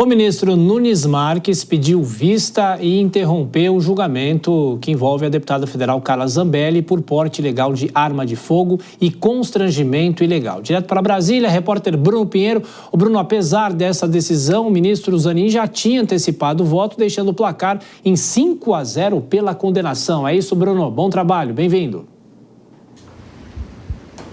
O ministro Nunes Marques pediu vista e interrompeu o julgamento que envolve a deputada federal Carla Zambelli por porte ilegal de arma de fogo e constrangimento ilegal. Direto para Brasília, repórter Bruno Pinheiro. O Bruno, apesar dessa decisão, o ministro Zanin já tinha antecipado o voto, deixando o placar em 5-0 pela condenação. É isso, Bruno. Bom trabalho. Bem-vindo.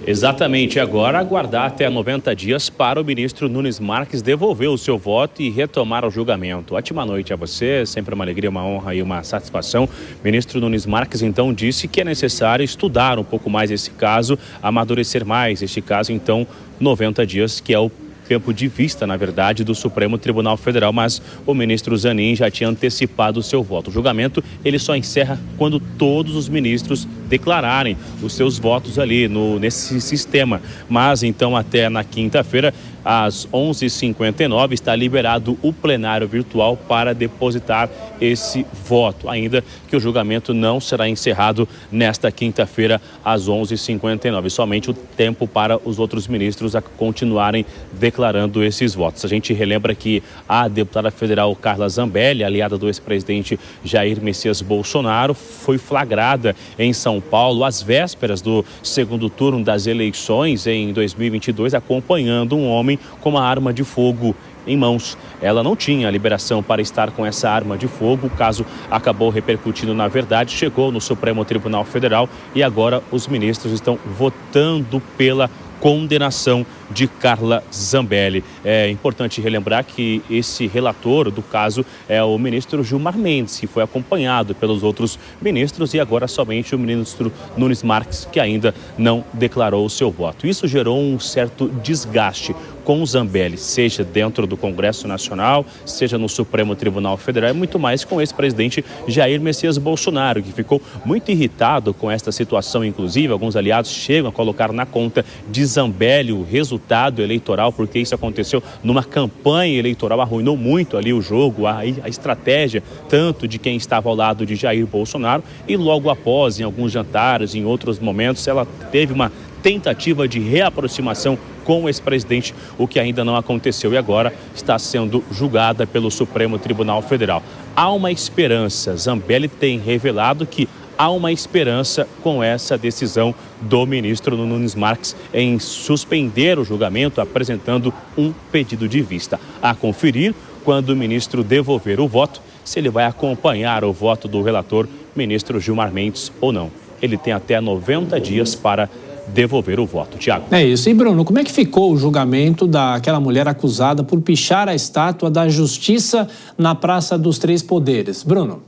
Exatamente, agora aguardar até 90 dias para o ministro Nunes Marques devolver o seu voto e retomar o julgamento. Ótima noite a você, sempre uma alegria, uma honra e uma satisfação. O ministro Nunes Marques então disse que é necessário estudar um pouco mais esse caso, amadurecer mais este caso, então 90 dias, que é o tempo de vista, na verdade, do Supremo Tribunal Federal, mas o ministro Zanin já tinha antecipado o seu voto. O julgamento, ele só encerra quando todos os ministros declararem os seus votos ali nesse sistema. Mas, então, até na quinta-feira, às 11h59, está liberado o plenário virtual para depositar esse voto, ainda que o julgamento não será encerrado nesta quinta-feira às 11h59, somente o tempo para os outros ministros a continuarem declarando esses votos. A gente relembra que a deputada federal Carla Zambelli, aliada do ex-presidente Jair Messias Bolsonaro, foi flagrada em São Paulo às vésperas do segundo turno das eleições em 2022, acompanhando um homem com uma arma de fogo em mãos. Ela não tinha liberação para estar com essa arma de fogo. O caso acabou repercutindo, na verdade, chegou no Supremo Tribunal Federal e agora os ministros estão votando pela condenação de Carla Zambelli. É importante relembrar que esse relator do caso é o ministro Gilmar Mendes, que foi acompanhado pelos outros ministros, e agora somente o ministro Nunes Marques, que ainda não declarou o seu voto. Isso gerou um certo desgaste com o Zambelli, seja dentro do Congresso Nacional, seja no Supremo Tribunal Federal, e muito mais com o ex-presidente Jair Messias Bolsonaro, que ficou muito irritado com esta situação. Inclusive, alguns aliados chegam a colocar na conta de Zambelli o resultado eleitoral, porque isso aconteceu numa campanha eleitoral, arruinou muito ali o jogo, a estratégia, tanto de quem estava ao lado de Jair Bolsonaro, e logo após, em alguns jantares, em outros momentos, ela teve uma tentativa de reaproximação com o ex-presidente, o que ainda não aconteceu e agora está sendo julgada pelo Supremo Tribunal Federal. Há uma esperança. Zambelli tem revelado que há uma esperança com essa decisão do ministro Nunes Marques em suspender o julgamento, apresentando um pedido de vista. A conferir, quando o ministro devolver o voto, se ele vai acompanhar o voto do relator, ministro Gilmar Mendes, ou não. Ele tem até 90 dias para devolver o voto. Tiago. É isso. E, Bruno, como é que ficou o julgamento daquela mulher acusada por pichar a estátua da Justiça na Praça dos Três Poderes? Bruno.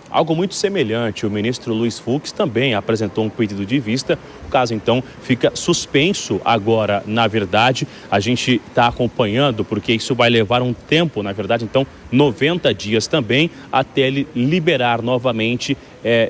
Algo muito semelhante, o ministro Luiz Fux também apresentou um pedido de vista. O caso, então, fica suspenso agora, na verdade. A gente está acompanhando, porque isso vai levar um tempo, na verdade, então, 90 dias também, até ele liberar novamente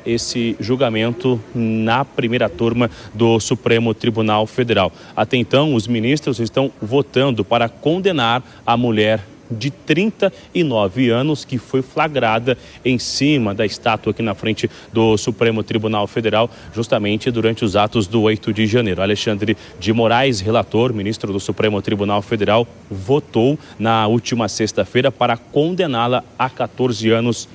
esse julgamento na primeira turma do Supremo Tribunal Federal. Até então, os ministros estão votando para condenar a mulher de 39 anos que foi flagrada em cima da estátua aqui na frente do Supremo Tribunal Federal, justamente durante os atos do 8 de janeiro. Alexandre de Moraes, relator, ministro do Supremo Tribunal Federal, votou na última sexta-feira para condená-la a 14 anos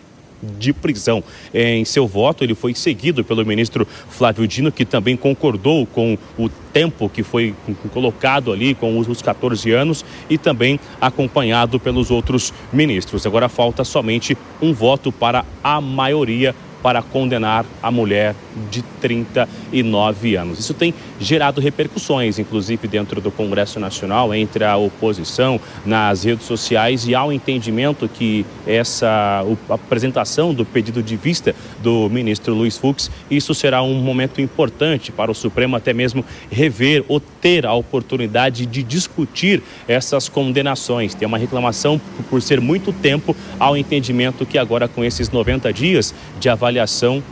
de prisão. Em seu voto, ele foi seguido pelo ministro Flávio Dino, que também concordou com o tempo que foi colocado ali, com os 14 anos, e também acompanhado pelos outros ministros. Agora falta somente um voto para a maioria para condenar a mulher de 39 anos. Isso tem gerado repercussões, inclusive dentro do Congresso Nacional, entre a oposição, nas redes sociais, e há um entendimento que a apresentação do pedido de vista do ministro Luiz Fux, isso será um momento importante para o Supremo até mesmo rever ou ter a oportunidade de discutir essas condenações. Tem uma reclamação por ser muito tempo, ao entendimento que agora, com esses 90 dias de avaliação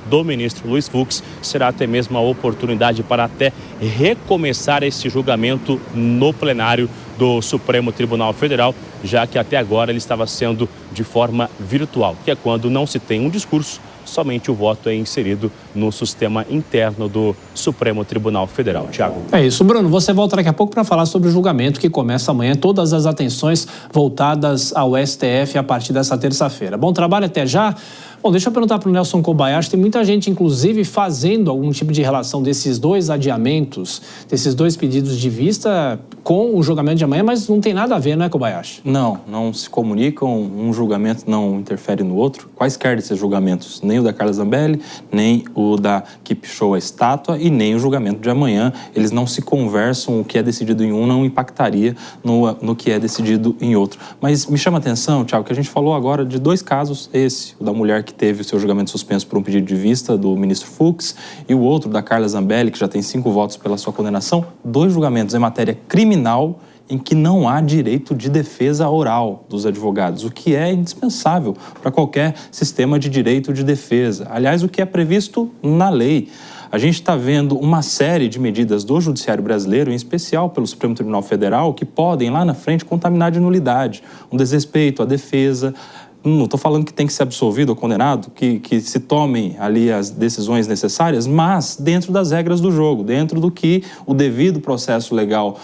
do ministro Luiz Fux, será até mesmo a oportunidade para até recomeçar esse julgamento no plenário do Supremo Tribunal Federal, já que até agora ele estava sendo de forma virtual, que é quando não se tem um discurso, somente o voto é inserido no sistema interno do Supremo Tribunal Federal. Tiago. É isso, Bruno. Você volta daqui a pouco para falar sobre o julgamento que começa amanhã. Todas as atenções voltadas ao STF a partir dessa terça-feira. Bom trabalho, até já. Bom, deixa eu perguntar para o Nelson Kobayashi. Tem muita gente, inclusive, fazendo algum tipo de relação desses dois adiamentos, desses dois pedidos de vista com o julgamento de amanhã, mas não tem nada a ver, não é, Kobayashi? Não se comunicam, um julgamento não interfere no outro. Quaisquer desses julgamentos, nem o da Carla Zambelli, nem o da que pichou a estátua e nem o julgamento de amanhã. Eles não se conversam, o que é decidido em um não impactaria no que é decidido em outro. Mas me chama a atenção, Thiago, que a gente falou agora de dois casos, esse, o da mulher que teve o seu julgamento suspenso por um pedido de vista do ministro Fux e o outro da Carla Zambelli, que já tem 5 votos pela sua condenação, 2 julgamentos em matéria criminal em que não há direito de defesa oral dos advogados, o que é indispensável para qualquer sistema de direito de defesa. Aliás, o que é previsto na lei. A gente está vendo uma série de medidas do Judiciário brasileiro, em especial pelo Supremo Tribunal Federal, que podem, lá na frente, contaminar de nulidade. Um desrespeito à defesa. Não estou falando que tem que ser absolvido ou condenado, que se tomem ali as decisões necessárias, mas dentro das regras do jogo, dentro do que o devido processo legal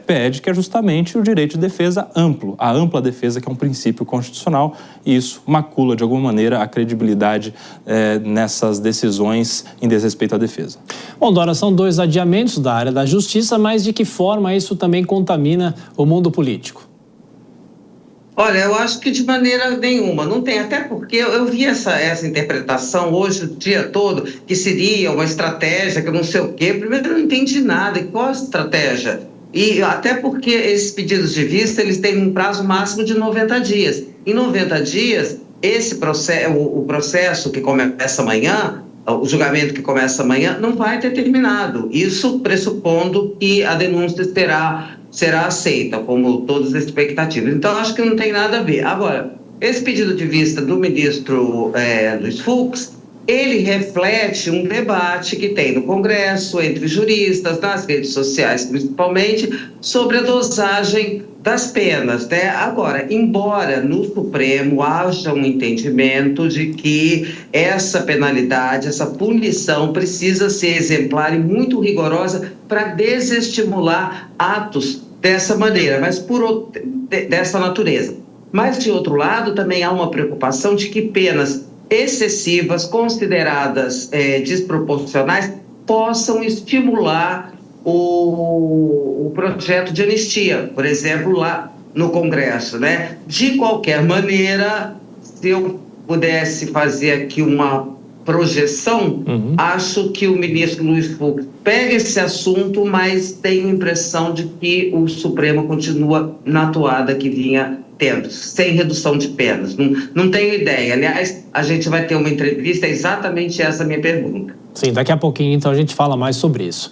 pede, que é justamente o direito de defesa amplo, a ampla defesa, que é um princípio constitucional, e isso macula, de alguma maneira, a credibilidade nessas decisões em desrespeito à defesa. Bom, Dora, são 2 adiamentos da área da justiça, mas de que forma isso também contamina o mundo político? Olha, eu acho que de maneira nenhuma, não tem, até porque eu vi essa interpretação hoje o dia todo, que seria uma estratégia, que eu não sei o quê. Primeiro, eu não entendi nada, e qual a estratégia? E até porque esses pedidos de vista, eles têm um prazo máximo de 90 dias. Em 90 dias, o processo que começa amanhã, o julgamento que começa amanhã, não vai ter terminado. Isso pressupondo que a denúncia será aceita, como todas as expectativas. Então, acho que não tem nada a ver. Agora, esse pedido de vista do ministro Luiz Fux, ele reflete um debate que tem no Congresso, entre juristas, nas redes sociais principalmente, sobre a dosagem das penas, né? Agora, embora no Supremo haja um entendimento de que essa penalidade, essa punição precisa ser exemplar e muito rigorosa para desestimular atos dessa maneira, mas dessa natureza. Mas, de outro lado, também há uma preocupação de que penas excessivas, consideradas desproporcionais, possam estimular o projeto de anistia, por exemplo, lá no Congresso, né? De qualquer maneira, se eu pudesse fazer aqui uma projeção, acho que o ministro Luiz Fux pega esse assunto, mas tenho a impressão de que o Supremo continua na toada que vinha tendo, sem redução de penas. Não tenho ideia. Aliás, a gente vai ter uma entrevista, é exatamente essa a minha pergunta. Sim, daqui a pouquinho, então, a gente fala mais sobre isso.